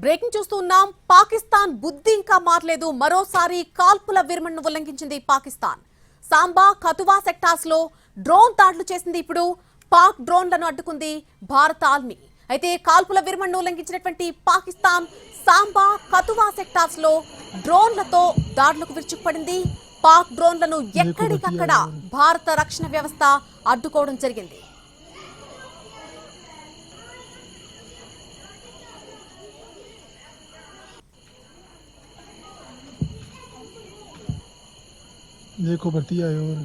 Breaking చూస్తున్నాం. పాకిస్తాన్ బుద్ధి ఇంకా మారలేదు. మరోసారి కాల్పుల విరమణను ఉల్లంఘించింది పాకిస్తాన్. సాంబా కతువా సెక్టార్స్ లో డ్రోన్ దాడులు చేసింది. ఇప్పుడు పాక్ డ్రోన్లను అడ్డుకుంది భారత ఆర్మీ. అయితే కాల్పుల విరమణను ఉల్లంఘించినటువంటి పాకిస్తాన్ సాంబా కతువా సెక్టార్స్ లో డ్రోన్లతో దాడులకు విరుచుకుపడింది. పాక్ డ్రోన్లను ఎక్కడికక్కడ భారత రక్షణ వ్యవస్థ అడ్డుకోవడం జరిగింది. देखो भर्ती आए और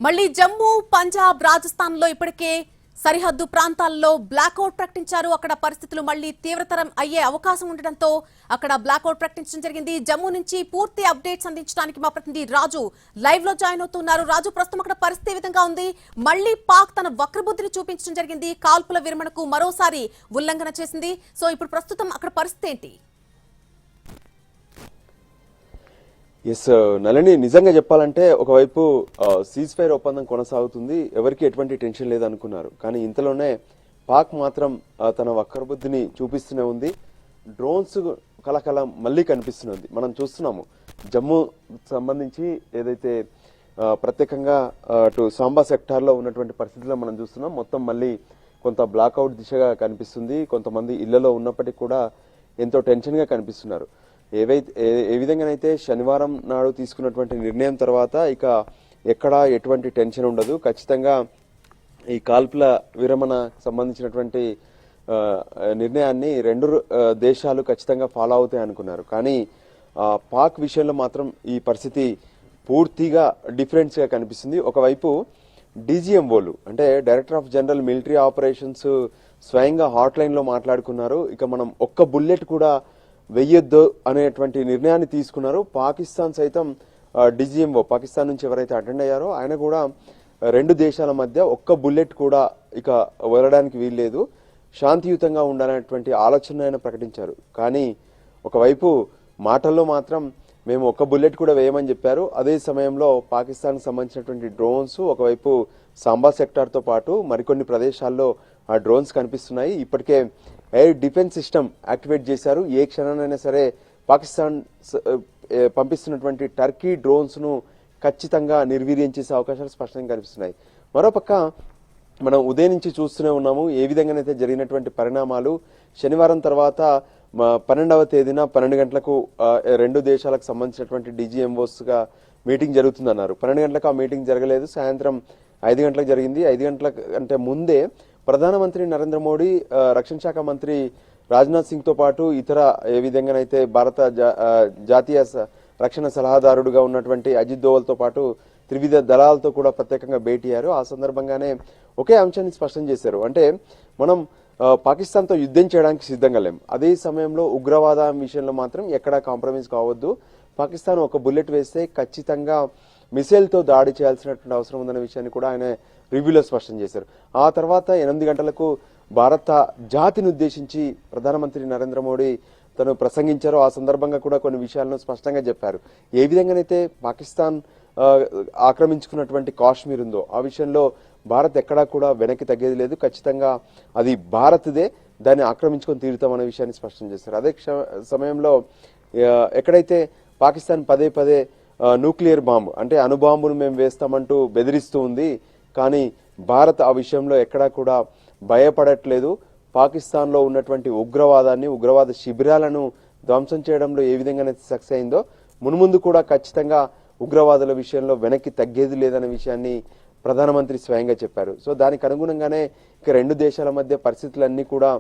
మళ్లీ జమ్మూ, పంజాబ్, రాజస్థాన్ లో ఇప్పటికే సరిహద్దు ప్రాంతాల్లో బ్లాక్అవుట్ ప్రకటించారు. అక్కడ పరిస్థితులు మళ్లీ తీవ్రతరం అయ్యే అవకాశం ఉండడంతో అక్కడ బ్లాక్అవుట్ ప్రకటించడం జరిగింది. జమ్మూ నుంచి పూర్తి అప్డేట్స్ అందించడానికి మా ప్రతినిధి రాజు లైవ్ లో జాయిన్ అవుతున్నారు. రాజు, ప్రస్తుతం అక్కడ పరిస్థితి ఏ విధంగా ఉంది? మళ్లీ పాక్ తన వక్రబుద్ధిని చూపించడం జరిగింది. కాల్పుల విరమణకు మరోసారి ఉల్లంఘన చేసింది. సో ఇప్పుడు ప్రస్తుతం అక్కడ పరిస్థితి ఏంటి? ఎస్ నళిని, నిజంగా చెప్పాలంటే ఒకవైపు సీజ్ ఫైర్ ఒప్పందం కొనసాగుతుంది, ఎవరికి ఎటువంటి టెన్షన్ లేదనుకున్నారు. కానీ ఇంతలోనే పాక్ మాత్రం తన వక్రబుద్ధిని చూపిస్తూనే ఉంది. డ్రోన్స్ కలకలం మళ్ళీ కనిపిస్తున్నది. మనం చూస్తున్నాము జమ్మూ సంబంధించి ఏదైతే ప్రత్యేకంగా అటు సాంబా సెక్టార్ లో ఉన్నటువంటి పరిస్థితుల్లో మనం చూస్తున్నాం. మొత్తం మళ్ళీ కొంత బ్లాక్అవుట్ దిశగా కనిపిస్తుంది. కొంతమంది ఇళ్లలో ఉన్నప్పటికీ కూడా ఎంతో టెన్షన్ గా కనిపిస్తున్నారు. ఏ విధంగానైతే శనివారం నాడు తీసుకున్నటువంటి నిర్ణయం తర్వాత ఇక ఎక్కడా ఎటువంటి టెన్షన్ ఉండదు. ఖచ్చితంగా ఈ కాల్పుల విరమణ సంబంధించినటువంటి నిర్ణయాన్ని రెండు దేశాలు ఖచ్చితంగా ఫాలో అవుతాయి అనుకున్నారు. కానీ పాక్ విషయంలో మాత్రం ఈ పరిస్థితి పూర్తిగా డిఫరెన్స్ గా కనిపిస్తుంది. ఒకవైపు డీజీఎంఓలు అంటే director of general military operations స్వయంగా హాట్ లైన్ లో మాట్లాడుకున్నారు. ఇక మనం ఒక్క బుల్లెట్ కూడా వెయ్యొద్దు అనేటువంటి నిర్ణయాన్ని తీసుకున్నారు. పాకిస్తాన్ సైతం డీజీఎంఓ పాకిస్తాన్ నుంచి ఎవరైతే అటెండ్ అయ్యారో ఆయన కూడా రెండు దేశాల మధ్య ఒక్క బుల్లెట్ కూడా ఇక వదలడానికి వీల్లేదు, శాంతియుతంగా ఉండాలనేటువంటి ఆలోచన ఆయన ప్రకటించారు. కానీ ఒకవైపు మాటల్లో మాత్రం మేము ఒక్క బుల్లెట్ కూడా వేయమని చెప్పారు. అదే సమయంలో పాకిస్తాన్ కు సంబంధించినటువంటి డ్రోన్స్ ఒకవైపు సాంబా సెక్టార్ తో పాటు మరికొన్ని ప్రదేశాల్లో ఆ డ్రోన్స్ కనిపిస్తున్నాయి. ఇప్పటికే ఎయిర్ డిఫెన్స్ సిస్టమ్ యాక్టివేట్ చేశారు. ఏ క్షణానైనా సరే పాకిస్తాన్ పంపిస్తున్నటువంటి టర్కీ డ్రోన్స్ ను ఖచ్చితంగా నిర్వీర్యం చేసే అవకాశాలు స్పష్టంగా కనిపిస్తున్నాయి. మరోపక్క మనం ఉదయం నుంచి చూస్తూనే ఉన్నాము ఏ విధంగానైతే జరిగినటువంటి పరిణామాలు. శనివారం తర్వాత 12వ తేదీన 12 గంటలకు రెండు దేశాలకు సంబంధించినటువంటి డీజీఎంఓస్ గా మీటింగ్ జరుగుతుందన్నారు. 12 గంటలకు ఆ మీటింగ్ జరగలేదు, సాయంత్రం 5 గంటలకు జరిగింది. 5 గంటల అంటే ముందే ప్రధానమంత్రి నరేంద్ర మోడీ, రక్షణ శాఖ మంత్రి రాజ్నాథ్ సింగ్ తో పాటు ఇతర ఏ విధంగానైతే భారత జాతీయ రక్షణ సలహాదారుడుగా ఉన్నటువంటి అజిత్ దోవల్ తో పాటు త్రివిధ దళాలతో కూడా ప్రత్యేకంగా భేటీ అయ్యారు. ఆ సందర్భంగానే ఒకే అంశాన్ని స్పష్టం చేశారు. అంటే మనం పాకిస్తాన్ తో యుద్ధం చేయడానికి సిద్ధంగా లేం, అదే సమయంలో ఉగ్రవాదం విషయంలో మాత్రం ఎక్కడా కాంప్రమైజ్ కావద్దు. పాకిస్తాన్ ఒక బుల్లెట్ వేస్తే ఖచ్చితంగా మిసైల్ తో దాడి చేయాల్సినటువంటి అవసరం ఉందనే విషయాన్ని కూడా ఆయన రివ్యూలో స్పష్టం చేశారు. ఆ తర్వాత 8 గంటలకు భారత జాతిని ఉద్దేశించి ప్రధానమంత్రి నరేంద్ర మోడీ తను ప్రసంగించారు. ఆ సందర్భంగా కూడా కొన్ని విషయాలను స్పష్టంగా చెప్పారు. ఏ విధంగానైతే పాకిస్తాన్ ఆక్రమించుకున్నటువంటి కాశ్మీర్ ఉందో ఆ విషయంలో భారత్ ఎక్కడా కూడా వెనక్కి తగ్గేది లేదు, ఖచ్చితంగా అది భారత్దే, దాన్ని ఆక్రమించుకొని తీరుతామనే విషయాన్ని స్పష్టం చేశారు. అదే సమయంలో ఎక్కడైతే పాకిస్తాన్ పదే పదే న్యూక్లియర్ బాంబు అంటే అణుబాంబును మేము వేస్తామంటూ బెదిరిస్తూ ఉంది, కానీ భారత్ ఆ విషయంలో ఎక్కడా కూడా భయపడట్లేదు. పాకిస్తాన్ లో ఉన్నటువంటి ఉగ్రవాదాన్ని, ఉగ్రవాద శిబిరాలను ధ్వంసం చేయడంలో ఏ విధంగానైతే సక్సెస్ అయిందో మున్ముందు కూడా ఖచ్చితంగా ఉగ్రవాదుల విషయంలో వెనక్కి తగ్గేది లేదనే విషయాన్ని ప్రధానమంత్రి స్వయంగా చెప్పారు. సో దానికి అనుగుణంగానే ఇక రెండు దేశాల మధ్య పరిస్థితులన్నీ కూడా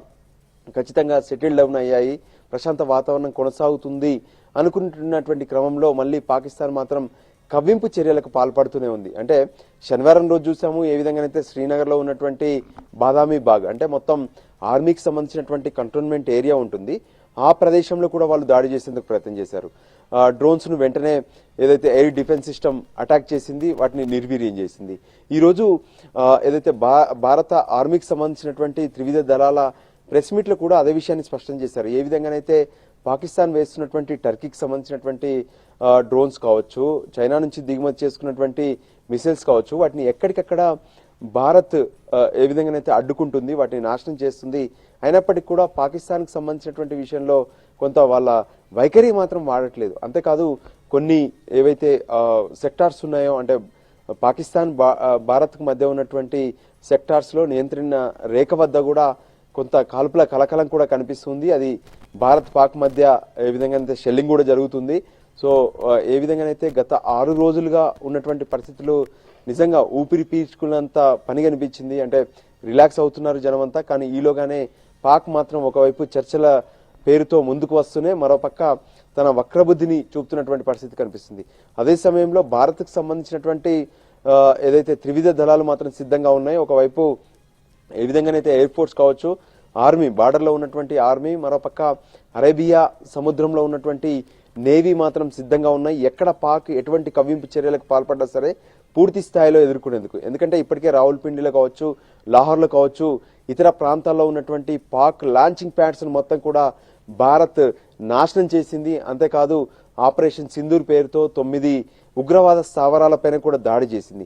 ఖచ్చితంగా సెటిల్ డౌన్ అయ్యాయి, ప్రశాంత వాతావరణం కొనసాగుతుంది అనుకుంటున్నటువంటి క్రమంలో మళ్ళీ పాకిస్తాన్ మాత్రం కవ్వింపు చర్యలకు పాల్పడుతూనే ఉంది. అంటే శనివారం రోజు చూసాము ఏ విధంగానైతే శ్రీనగర్ లో ఉన్నటువంటి బాదామి బాగ్ అంటే మొత్తం ఆర్మీకి సంబంధించినటువంటి కంటోన్మెంట్ ఏరియా ఉంటుంది, ఆ ప్రదేశంలో కూడా వాళ్ళు దాడి చేసేందుకు ప్రయత్నం చేశారు. డ్రోన్స్ ను వెంటనే ఏదైతే ఎయిర్ డిఫెన్స్ సిస్టమ్ అటాక్ చేసింది, వాటిని నిర్వీర్యం చేసింది. ఈ రోజు ఏదైతే భారత ఆర్మీకి సంబంధించినటువంటి త్రివిధ దళాల ప్రెస్ మీట్ లో కూడా అదే విషయాన్ని స్పష్టం చేశారు. ఏ విధంగానైతే పాకిస్తాన్ వేస్తున్నటువంటి టర్కీకి సంబంధించినటువంటి డ్రోన్స్ కావచ్చు, చైనా నుంచి దిగుమతి చేసుకున్నటువంటి మిసైల్స్ కావచ్చు, వాటిని ఎక్కడికక్కడ భారత్ ఏ విధంగానైతే అడ్డుకుంటుంది, వాటిని నాశనం చేస్తుంది. అయినప్పటికీ కూడా పాకిస్తాన్కి సంబంధించినటువంటి విషయంలో కొంత వాళ్ళ వైఖరి మాత్రం వాడట్లేదు. అంతేకాదు కొన్ని ఏవైతే సెక్టార్స్ ఉన్నాయో, అంటే పాకిస్తాన్ భారత్కు మధ్య ఉన్నటువంటి సెక్టార్స్ లో నియంత్రణ రేఖ వద్ద కూడా కొంత కాల్పుల కలకలం కూడా కనిపిస్తుంది. అది భారత్ పాక్ మధ్య ఏ విధంగా షెల్లింగ్ కూడా జరుగుతుంది. సో ఏ విధంగానైతే గత 6 రోజులుగా ఉన్నటువంటి పరిస్థితులు నిజంగా ఊపిరి పీల్చుకున్నంత పని కనిపించింది. అంటే రిలాక్స్ అవుతున్నారు జనమంతా. కానీ ఈలోగానే పాక్ మాత్రం ఒకవైపు చర్చల పేరుతో ముందుకు వస్తూనే మరోపక్క తన వక్రబుద్ధిని చూపుతున్నటువంటి పరిస్థితి కనిపిస్తుంది. అదే సమయంలో భారత్కు సంబంధించినటువంటి ఏదైతే త్రివిధ దళాలు మాత్రం సిద్ధంగా ఉన్నాయి. ఒకవైపు ఏ విధంగానైతే ఎయిర్ ఫోర్స్ కావచ్చు, ఆర్మీ, బార్డర్ లో ఉన్నటువంటి ఆర్మీ, మరోపక్క అరేబియా సముద్రంలో ఉన్నటువంటి నేవీ మాత్రం సిద్ధంగా ఉన్నాయి. ఎక్కడ పాక్ ఎటువంటి కవ్వింపు చర్యలకు పాల్పడ్డా సరే పూర్తి స్థాయిలో ఎదుర్కొనేందుకు. ఎందుకంటే ఇప్పటికే రావుల్పిండిలో కావచ్చు, లాహోర్లో కావచ్చు, ఇతర ప్రాంతాల్లో ఉన్నటువంటి పాక్ లాంచింగ్ ప్యాడ్స్ మొత్తం కూడా భారత్ నాశనం చేసింది. అంతేకాదు ఆపరేషన్ సింధూర్ పేరుతో 9 ఉగ్రవాద స్థావరాలపైన కూడా దాడి చేసింది.